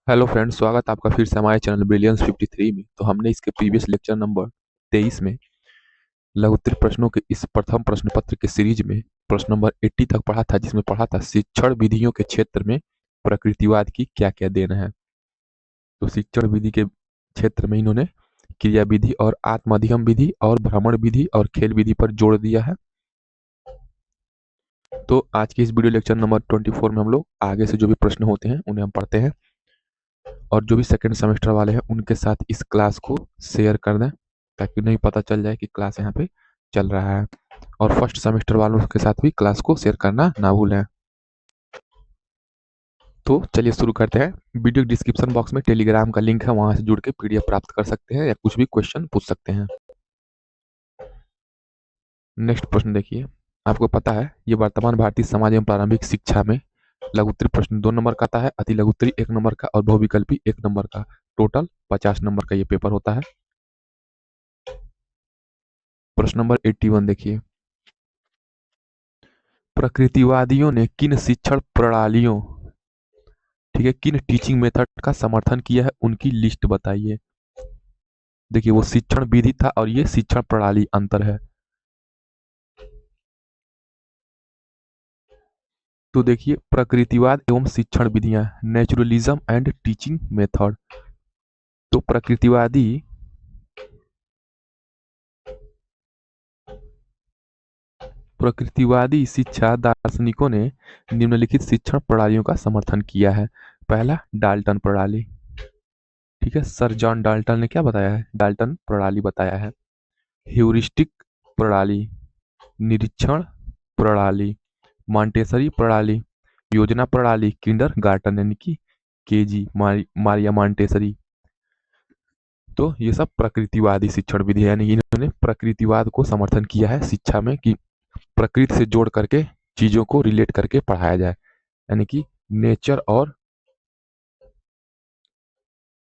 Hello friends, स्वागत आपका फिर से हमारे चैनल ब्रिलियंस 53 में। तो हमने इसके प्रीवियस लेक्चर नंबर 23 में लघुत्तरीय प्रश्नों के इस प्रथम प्रश्न पत्र के सीरीज में प्रश्न नंबर 80 तक पढ़ा था, जिसमें पढ़ा था शिक्षण विधियों के क्षेत्र में प्रकृतिवाद की क्या क्या देन है। तो शिक्षण विधि के क्षेत्र में इन्होंने क्रिया विधि और आत्माध्ययन विधि और भ्रमण विधि और खेल विधि पर जोड़ दिया है। तो आज के इस वीडियो लेक्चर नंबर 24 में हम लोग आगे से जो भी प्रश्न होते हैं उन्हें हम पढ़ते हैं, और जो भी सेकंड सेमेस्टर वाले हैं उनके साथ इस क्लास को शेयर कर दें ताकि उन्हें पता चल जाए कि क्लास यहाँ पे चल रहा है। और फर्स्ट सेमेस्टर वालों के साथ भी क्लास को शेयर करना ना भूलें। तो चलिए शुरू करते हैं। वीडियो डिस्क्रिप्शन बॉक्स में टेलीग्राम का लिंक है, वहां से जुड़ के पीडीएफ प्राप्त कर सकते हैं या कुछ भी क्वेश्चन पूछ सकते हैं। नेक्स्ट प्रश्न देखिए। आपको पता है ये वर्तमान भारतीय समाज एवं प्रारंभिक शिक्षा में लघुत्तरीय प्रश्न 2 नंबर का आता है, अति लघुत्तरीय 1 नंबर का और बहुविकल्पी 1 नंबर का। टोटल 50 नंबर का ये पेपर होता है। प्रश्न नंबर 81 देखिए। प्रकृतिवादियों ने किन शिक्षण प्रणालियों, ठीक है, किन टीचिंग मेथड का समर्थन किया है, उनकी लिस्ट बताइए। देखिए वो शिक्षण विधि था और ये शिक्षण प्रणाली, अंतर है। तो देखिए प्रकृतिवाद एवं शिक्षण विधियां, नेचुरलिज्म एंड टीचिंग मेथड। तो प्रकृतिवादी शिक्षा दार्शनिकों ने निम्नलिखित शिक्षण प्रणालियों का समर्थन किया है। पहला, डाल्टन प्रणाली। ठीक है, सर जॉन डाल्टन ने क्या बताया है? डाल्टन प्रणाली बताया है। ह्यूरिस्टिक प्रणाली, निरीक्षण प्रणाली, मॉन्टेसरी प्रणाली, योजना प्रणाली, किंडरगार्टन यानी कि केजी, मारिया मॉन्टेसरी। तो ये सब प्रकृतिवादी शिक्षण विधि है, यानी कि इन्होंने प्रकृतिवाद को समर्थन किया है शिक्षा में कि प्रकृति से जोड़ करके चीजों को रिलेट करके पढ़ाया जाए, यानी कि नेचर और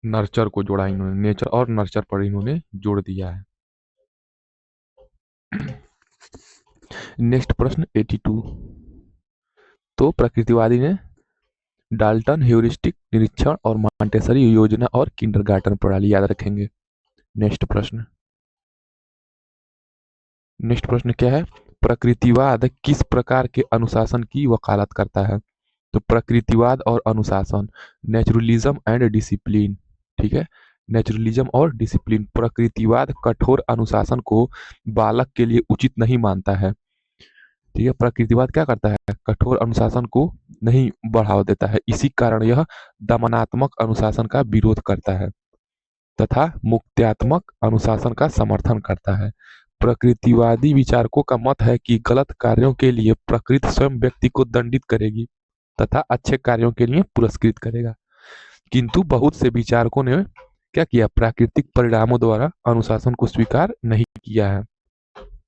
नर्चर को जोड़ा इन्होंने, नेचर और नर्चर पर इन्होंने जोड़ दिया है। नेक्स्ट प्रश्न 82। तो प्रकृतिवादी ने डाल्टन, ह्यूरिस्टिक, निरीक्षण और मॉन्टेसरी, योजना और किंडरगार्टन प्रणाली याद रखेंगे। नेक्स्ट प्रश्न क्या है? प्रकृतिवाद किस प्रकार के अनुशासन की वकालत करता है? तो प्रकृतिवाद और अनुशासन, नेचुरलिज्म एंड डिसिप्लिन। ठीक है, नेचुरलिज्म और डिसिप्लिन। प्रकृतिवाद कठोर अनुशासन को बालक के लिए उचित नहीं मानता है। ठीक है, प्रकृतिवाद क्या करता है? कठोर अनुशासन को नहीं बढ़ावा देता है, इसी कारण यह दमनात्मक अनुशासन का विरोध करता है तथा मुक्त्यात्मक अनुशासन का समर्थन करता है। प्रकृतिवादी विचारकों का मत है कि गलत कार्यों के लिए प्रकृति स्वयं व्यक्ति को दंडित करेगी तथा अच्छे कार्यों के लिए पुरस्कृत करेगा। किंतु बहुत से विचारकों ने क्या किया? प्राकृतिक परिणामों द्वारा अनुशासन को स्वीकार नहीं किया है।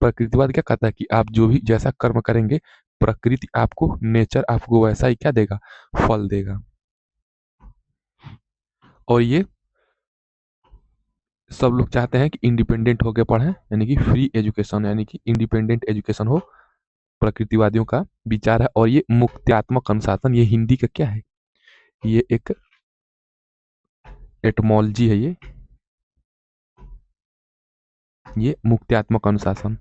प्रकृतिवाद क्या कहता है कि आप जो भी जैसा कर्म करेंगे, प्रकृति आपको, नेचर आपको वैसा ही क्या देगा? फल देगा। और ये सब लोग चाहते हैं कि इंडिपेंडेंट होकर पढ़ें, यानी कि फ्री एजुकेशन, यानी कि इंडिपेंडेंट एजुकेशन हो। प्रकृतिवादियों का विचार है। और ये मुक्त्यात्मक अनुशासन, ये हिंदी का क्या है? ये एक एटमोलॉजी है। ये मुक्त्यात्मक अनुशासन।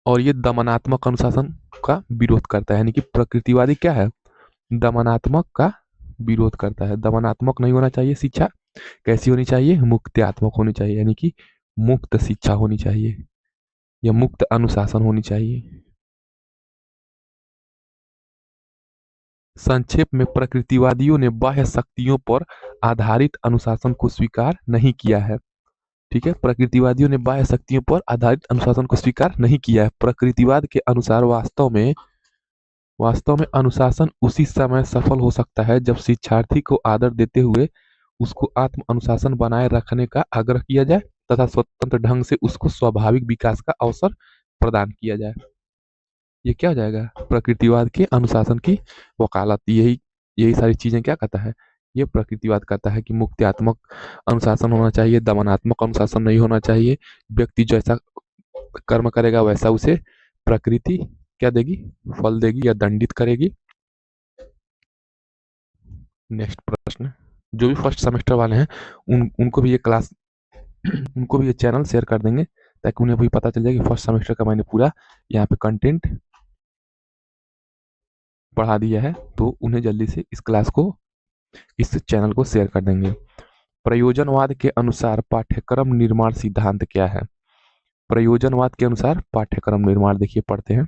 और ये दमनात्मक अनुशासन का विरोध करता है, यानी कि प्रकृतिवादी क्या है? दमनात्मक का विरोध करता है। दमनात्मक नहीं होना चाहिए शिक्षा। कैसी होनी चाहिए? मुक्त्यात्मक होनी चाहिए, यानी कि मुक्त शिक्षा होनी चाहिए या मुक्त अनुशासन होनी चाहिए। संक्षेप में प्रकृतिवादियों ने बाह्य शक्तियों पर आधारित अनुशासन को स्वीकार नहीं किया है। ठीक है, प्रकृतिवादियों ने बाह्य शक्तियों पर आधारित अनुशासन को स्वीकार नहीं किया है। प्रकृतिवाद के अनुसार वास्तव में अनुशासन उसी समय सफल हो सकता है जब शिक्षार्थी को आदर देते हुए उसको आत्म अनुशासन बनाए रखने का आग्रह किया जाए तथा स्वतंत्र ढंग से उसको स्वाभाविक विकास का अवसर प्रदान किया जाए। ये क्या हो जाएगा? प्रकृतिवाद के अनुशासन की वकालत। यही यही सारी चीजें क्या कहता है? ये प्रकृतिवाद कहता है कि मुक्त्यात्मक अनुशासन होना चाहिए, दमनात्मक अनुशासन नहीं होना चाहिए। व्यक्ति जैसा कर्म करेगा वैसा उसे प्रकृति क्या देगी? फल देगी या दंडित करेगी। नेक्स्ट प्रश्न, जो भी फर्स्ट सेमेस्टर वाले हैं उनको भी ये क्लास उनको भी ये चैनल शेयर कर देंगे, ताकि उन्हें भी पता चल जाए कि फर्स्ट सेमेस्टर का मैंने पूरा यहाँ पे कंटेंट पढ़ा दिया है, तो उन्हें जल्दी से इस क्लास को, इस चैनल को शेयर कर देंगे। प्रयोजनवाद के अनुसार पाठ्यक्रम निर्माण सिद्धांत क्या है? प्रयोजनवाद के अनुसार पाठ्यक्रम निर्माण, देखिए पढ़ते हैं।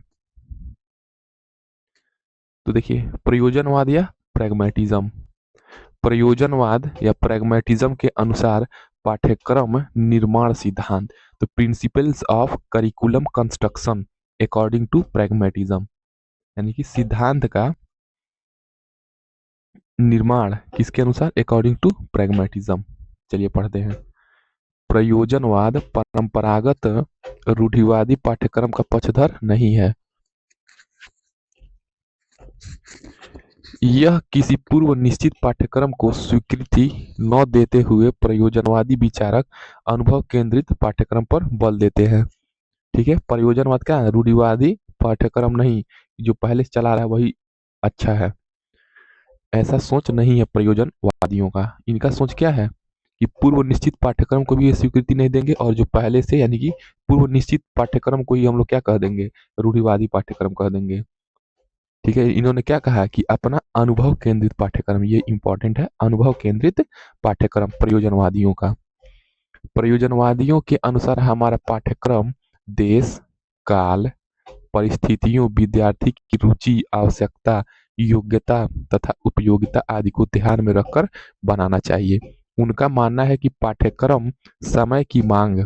तो देखिए, प्रयोजनवाद या प्रैग्मैटिज्म, प्रयोजनवाद या प्रैग्मैटिज्म के अनुसार पाठ्यक्रम निर्माण सिद्धांत, तो principles of curriculum construction according to pragmatism, यानी कि सिद्धांत का निर्माण किसके अनुसार? According to pragmatism. चलिए पढ़ते हैं। प्रयोजनवाद परंपरागत रूढ़िवादी पाठ्यक्रम का पक्षधर नहीं है। यह किसी पूर्व निश्चित पाठ्यक्रम को स्वीकृति न देते हुए प्रयोजनवादी विचारक अनुभव केंद्रित पाठ्यक्रम पर बल देते हैं। ठीक है, प्रयोजनवाद क्या है? रूढ़िवादी पाठ्यक्रम नहीं, जो पहले से चला रहा है वही अच्छा है, ऐसा सोच नहीं है प्रयोजनवादियों का। इनका सोच क्या है कि पूर्व निश्चित पाठ्यक्रम को भी ये स्वीकृति नहीं देंगे, और जो पहले से यानी कि पूर्व निश्चित पाठ्यक्रम को ही हम लोग क्या कह देंगे? रूढ़िवादी पाठ्यक्रम कह देंगे। ठीक है, इन्होंने क्या कहा कि अपना अनुभव केंद्रित पाठ्यक्रम, ये इंपॉर्टेंट है, अनुभव केंद्रित पाठ्यक्रम प्रयोजनवादियों का। प्रयोजनवादियों के अनुसार हमारा पाठ्यक्रम देश, काल, परिस्थितियों, विद्यार्थी की रुचि, आवश्यकता, योग्यता तथा उपयोगिता आदि को ध्यान में रखकर बनाना चाहिए। उनका मानना है कि पाठ्यक्रम समय की मांग,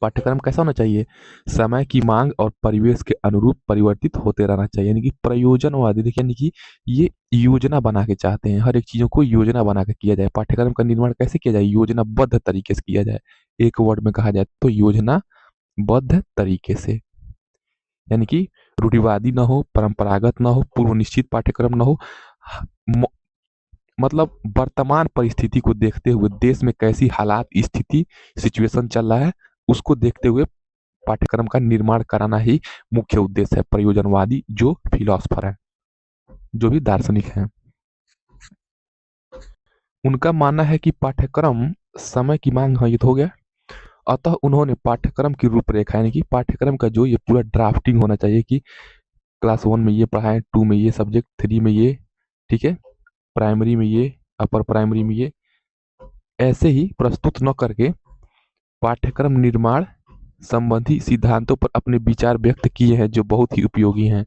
पाठ्यक्रम कैसा होना चाहिए? समय की मांग और परिवेश के अनुरूप परिवर्तित होते रहना चाहिए। यानी कि प्रयोजनवादी देखिए, यानी कि ये योजना बना के चाहते हैं, हर एक चीजों को योजना बना के किया जाए। पाठ्यक्रम का निर्माण कैसे किया जाए? योजनाबद्ध तरीके से किया जाए। एक वर्ड में कहा जाए तो योजनाबद्ध तरीके से, यानी कि रूढ़िवादी ना हो, परंपरागत ना हो, पूर्व निश्चित पाठ्यक्रम ना हो, म- मतलब वर्तमान परिस्थिति को देखते हुए, देश में कैसी हालात, स्थिति, सिचुएशन चल रहा है, उसको देखते हुए पाठ्यक्रम का निर्माण कराना ही मुख्य उद्देश्य है। प्रयोजनवादी जो फिलोसफर है, जो भी दार्शनिक हैं, उनका मानना है कि पाठ्यक्रम समय की मांग है, ये तो हो गया। अतः उन्होंने पाठ्यक्रम की रूपरेखा, यानी कि पाठ्यक्रम का जो ये पूरा ड्राफ्टिंग होना चाहिए कि क्लास 1 में ये पढ़ाएं, 2 में ये सब्जेक्ट, 3 में ये, ठीक है, प्राइमरी में ये, अपर प्राइमरी में ये, ऐसे ही प्रस्तुत न करके पाठ्यक्रम निर्माण संबंधी सिद्धांतों पर अपने विचार व्यक्त किए हैं, जो बहुत ही उपयोगी हैं।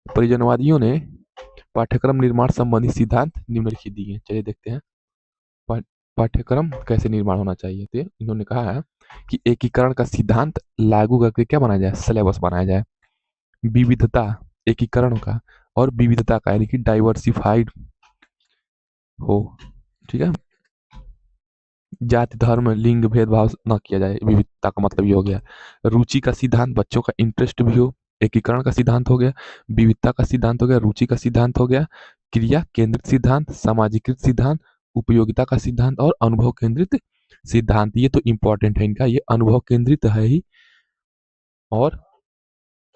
परिजनवादियों ने पाठ्यक्रम निर्माण संबंधी सिद्धांत निम्नलिखित दिए हैं। चलिए देखते हैं पाठ्यक्रम कैसे निर्माण होना चाहिए। तो इन्होंने कहा है कि एकीकरण का सिद्धांत लागू करके क्या बनाया जाए? सिलेबस बनाया जाए। विविधता, एकीकरण का और विविधता का, यानी कि डाइवर्सिफाइड हो। ठीक है, जाति, धर्म, लिंग भेदभाव न किया जाए, विविधता का मतलब ये हो गया। रुचि का सिद्धांत, बच्चों का इंटरेस्ट भी हो। एकीकरण का सिद्धांत हो गया, विविधता का सिद्धांत हो गया, रुचि का सिद्धांत हो गया, क्रिया केंद्रित सिद्धांत, सामाजिकृत सिद्धांत, उपयोगिता का सिद्धांत और अनुभव केंद्रित सिद्धांत। ये तो इंपॉर्टेंट है इनका, ये अनुभव केंद्रित है ही और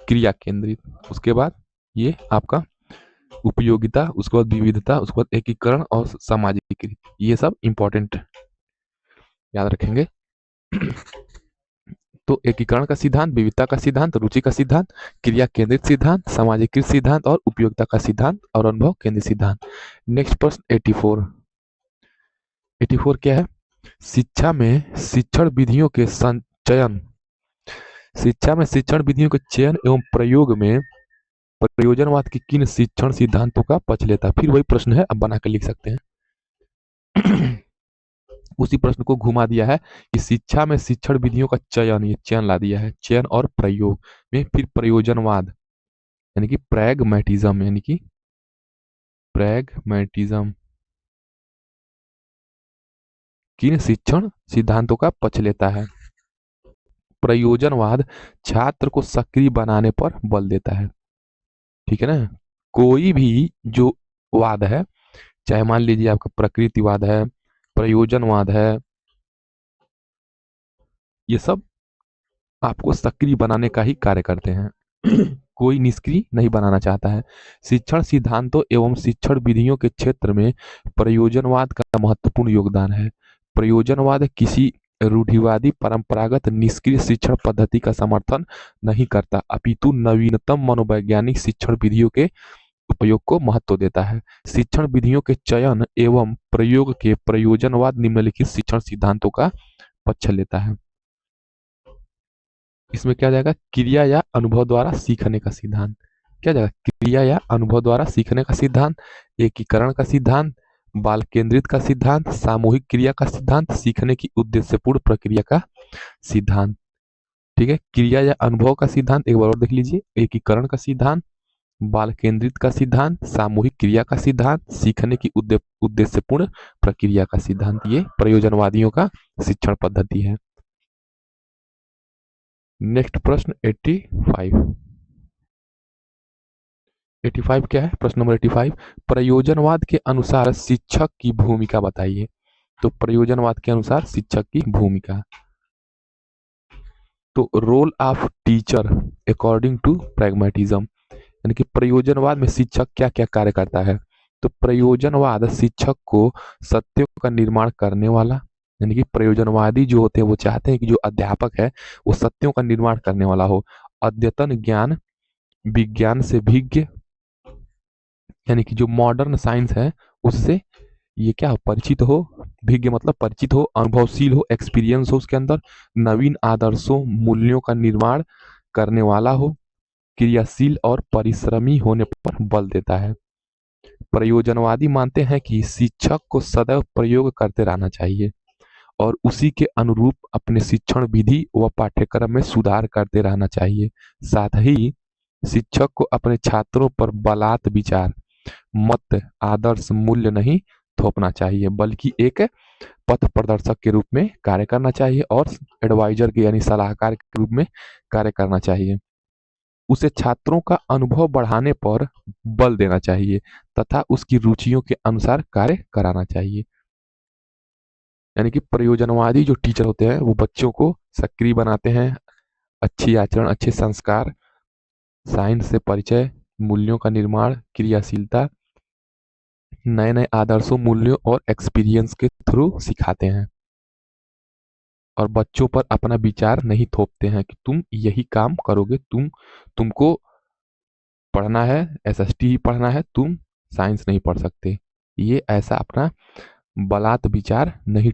क्रिया केंद्रित, उसके बाद ये आपका उपयोगिता, उसके बाद विविधता, उसके बाद एकीकरण और सामाजिकृत, ये सब इंपॉर्टेंट याद रखेंगे। तो एकीकरण का सिद्धांत, विविधता का सिद्धांत, रुचि का सिद्धांत, क्रिया केंद्रित सिद्धांत, सामाजिकृत सिद्धांत और उपयोगिता का सिद्धांत और अनुभव केंद्रित सिद्धांत। नेक्स्ट प्रश्न 84। 84 क्या है? शिक्षा में शिक्षण विधियों के संचयन, शिक्षा में शिक्षण विधियों के चयन एवं प्रयोग में प्रयोजनवाद की किन शिक्षण सिद्धांतों का पक्ष लेता है? फिर वही प्रश्न है, अब बना के लिख सकते हैं। उसी प्रश्न को घुमा दिया है कि शिक्षा में शिक्षण विधियों का चयन, ये चयन ला दिया है, चयन और प्रयोग में फिर प्रयोजनवाद, यानी कि प्रैग्मैटिज्म, यानी कि प्रैग्मैटिज्म किन शिक्षण सिद्धांतों का पक्ष लेता है? प्रयोजनवाद छात्र को सक्रिय बनाने पर बल देता है। ठीक है ना, कोई भी जो वाद है, चाहे मान लीजिए आपका प्रकृतिवाद है, प्रयोजनवाद है, ये सब आपको सक्रिय बनाने का ही कार्य करते हैं। कोई निष्क्रिय नहीं बनाना चाहता है। शिक्षण सिद्धांतों एवं शिक्षण विधियों के क्षेत्र में प्रयोजनवाद का महत्वपूर्ण योगदान है। प्रयोजनवाद किसी रूढ़िवादी परंपरागत निष्क्रिय शिक्षण पद्धति का समर्थन नहीं करता, अपितु नवीनतम मनोवैज्ञानिक शिक्षण विधियों के उपयोग को महत्व देता है। शिक्षण विधियों के चयन एवं प्रयोग के प्रयोजनवाद निम्नलिखित शिक्षण सिद्धांतों का पक्ष लेता है। इसमें क्या जाएगा, क्रिया या अनुभव द्वारा सीखने का सिद्धांत। क्या जाएगा, क्रिया या अनुभव द्वारा सीखने का सिद्धांत, एकीकरण का सिद्धांत, बाल केंद्रित का सिद्धांत, सामूहिक क्रिया का सिद्धांत, सीखने की उद्देश्यपूर्ण प्रक्रिया का सिद्धांत। ठीक है, क्रिया या अनुभव का सिद्धांत एक बार और देख लीजिए, एकीकरण का सिद्धांत, बाल केंद्रित का सिद्धांत, सामूहिक क्रिया का सिद्धांत, सीखने की उद्देश्यपूर्ण प्रक्रिया का सिद्धांत। ये प्रयोजनवादियों का शिक्षण पद्धति है। नेक्स्ट प्रश्न 85। 85 क्या है, प्रश्न नंबर 85, प्रयोजनवाद के अनुसार शिक्षक की भूमिका बताइए। तो प्रयोजनवाद के अनुसार शिक्षक की भूमिका, तो role of teacher according to pragmatism, यानी कि प्रयोजनवाद में शिक्षक क्या क्या कार्य करता है। तो प्रयोजनवाद शिक्षक को सत्यों का निर्माण करने वाला, यानी कि प्रयोजनवादी जो होते हैं वो चाहते हैं कि जो अध्यापक है वो सत्यों का निर्माण करने वाला हो, अद्यतन ज्ञान विज्ञान से भिज्ञ, यानी कि जो मॉडर्न साइंस है उससे ये क्या हो, परिचित हो, भिज्ञ मतलब परिचित हो, अनुभवशील हो, एक्सपीरियंस हो उसके अंदर, नवीन आदर्शों मूल्यों का निर्माण करने वाला हो, क्रियाशील और परिश्रमी होने पर बल देता है। प्रयोजनवादी मानते हैं कि शिक्षक को सदैव प्रयोग करते रहना चाहिए और उसी के अनुरूप अपने शिक्षण विधि व पाठ्यक्रम में सुधार करते रहना चाहिए। साथ ही शिक्षक को अपने छात्रों पर बलात् विचार, मत, आदर्श, मूल्य नहीं थोपना चाहिए, बल्कि एक पथ प्रदर्शक के रूप में कार्य करना चाहिए और एडवाइजर के यानी सलाहकार के रूप में कार्य करना चाहिए। उसे छात्रों का अनुभव बढ़ाने पर बल देना चाहिए तथा उसकी रुचियों के अनुसार कार्य कराना चाहिए। यानी कि प्रयोजनवादी जो टीचर होते हैं वो बच्चों को सक्रिय बनाते हैं, अच्छी आचरण, अच्छे संस्कार, साइंस से परिचय, मूल्यों का निर्माण, क्रियाशीलता, नए नए आदर्शों, मूल्यों और एक्सपीरियंस के थ्रू सिखाते हैं और बच्चों पर अपना विचार नहीं थोपते हैं कि तुम यही काम करोगे, तुमको पढ़ना है, एसएसटी ही पढ़ना है, तुम साइंस नहीं पढ़ सकते। ये ऐसा अपना बलात् विचार नहीं